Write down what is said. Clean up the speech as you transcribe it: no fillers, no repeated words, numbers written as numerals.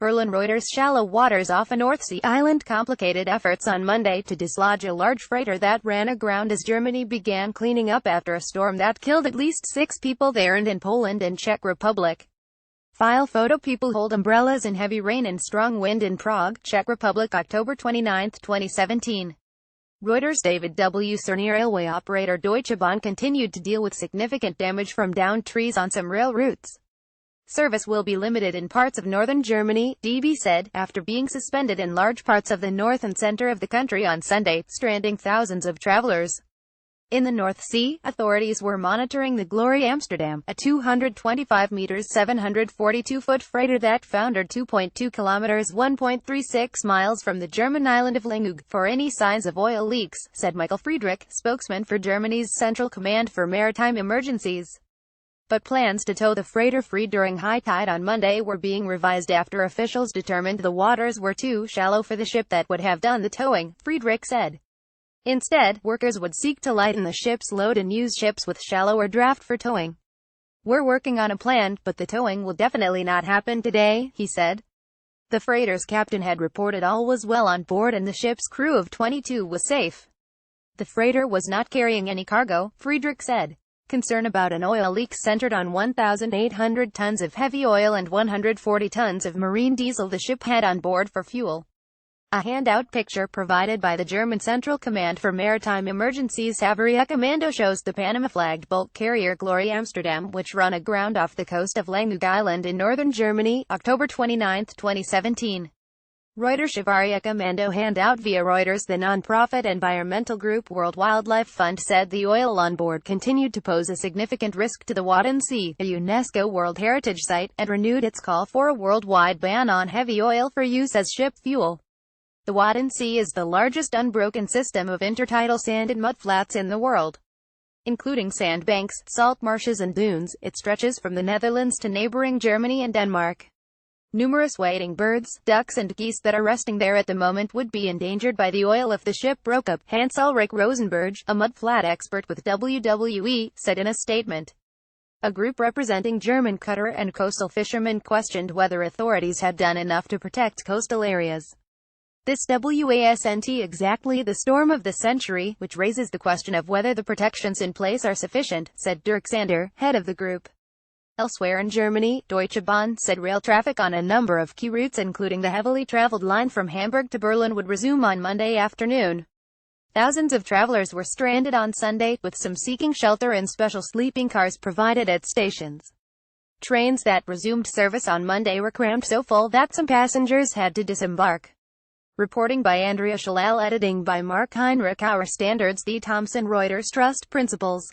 Berlin. Reuters shallow waters off a North Sea island complicated efforts on Monday to dislodge a large freighter that ran aground as Germany began cleaning up after a storm that killed at least 6 people there and in Poland and Czech Republic. File photo. People hold umbrellas in heavy rain and strong wind in Prague, Czech Republic, October 29, 2017. Reuters. David W. Cerny. Railway operator Deutsche Bahn continued to deal with significant damage from downed trees on some rail routes. Service will be limited in parts of northern Germany, DB said, after being suspended in large parts of the north and center of the country on Sunday, stranding thousands of travelers. In the North Sea, authorities were monitoring the Glory Amsterdam, a 225 meters 742-foot freighter that foundered 2.2 kilometers 1.36 miles from the German island of Lengug, for any signs of oil leaks, said Michael Friedrich, spokesman for Germany's Central Command for Maritime Emergencies. But plans to tow the freighter free during high tide on Monday were being revised after officials determined the waters were too shallow for the ship that would have done the towing, Friedrich said. Instead, workers would seek to lighten the ship's load and use ships with shallower draft for towing. We're working on a plan, but the towing will definitely not happen today, he said. The freighter's captain had reported all was well on board and the ship's crew of 22 was safe. The freighter was not carrying any cargo, Friedrich said. Concern about an oil leak centered on 1,800 tons of heavy oil and 140 tons of marine diesel the ship had on board for fuel. A handout picture provided by the German Central Command for Maritime Emergencies Kommando shows the Panama-flagged bulk carrier Glory Amsterdam, which run aground off the coast of Lengug Island in northern Germany, October 29, 2017. Reuters Kommando handout via Reuters. The non-profit environmental group World Wildlife Fund said the oil on board continued to pose a significant risk to the Wadden Sea, a UNESCO World Heritage Site, and renewed its call for a worldwide ban on heavy oil for use as ship fuel. The Wadden Sea is the largest unbroken system of intertidal sand and mudflats in the world. Including sandbanks, salt marshes and dunes, it stretches from the Netherlands to neighboring Germany and Denmark. Numerous wading birds, ducks and geese that are resting there at the moment would be endangered by the oil if the ship broke up, Hans Ulrich Rosenberg, a mudflat expert with WWE, said in a statement. A group representing German cutter and coastal fishermen questioned whether authorities had done enough to protect coastal areas. This wasn't exactly the storm of the century, which raises the question of whether the protections in place are sufficient, said Dirk Sander, head of the group. Elsewhere in Germany, Deutsche Bahn said rail traffic on a number of key routes including the heavily traveled line from Hamburg to Berlin would resume on Monday afternoon. Thousands of travelers were stranded on Sunday, with some seeking shelter in special sleeping cars provided at stations. Trains that resumed service on Monday were crammed so full that some passengers had to disembark. Reporting by Andrea Schallal, editing by Mark Heinrich. Our standards. The Thomson Reuters Trust Principles.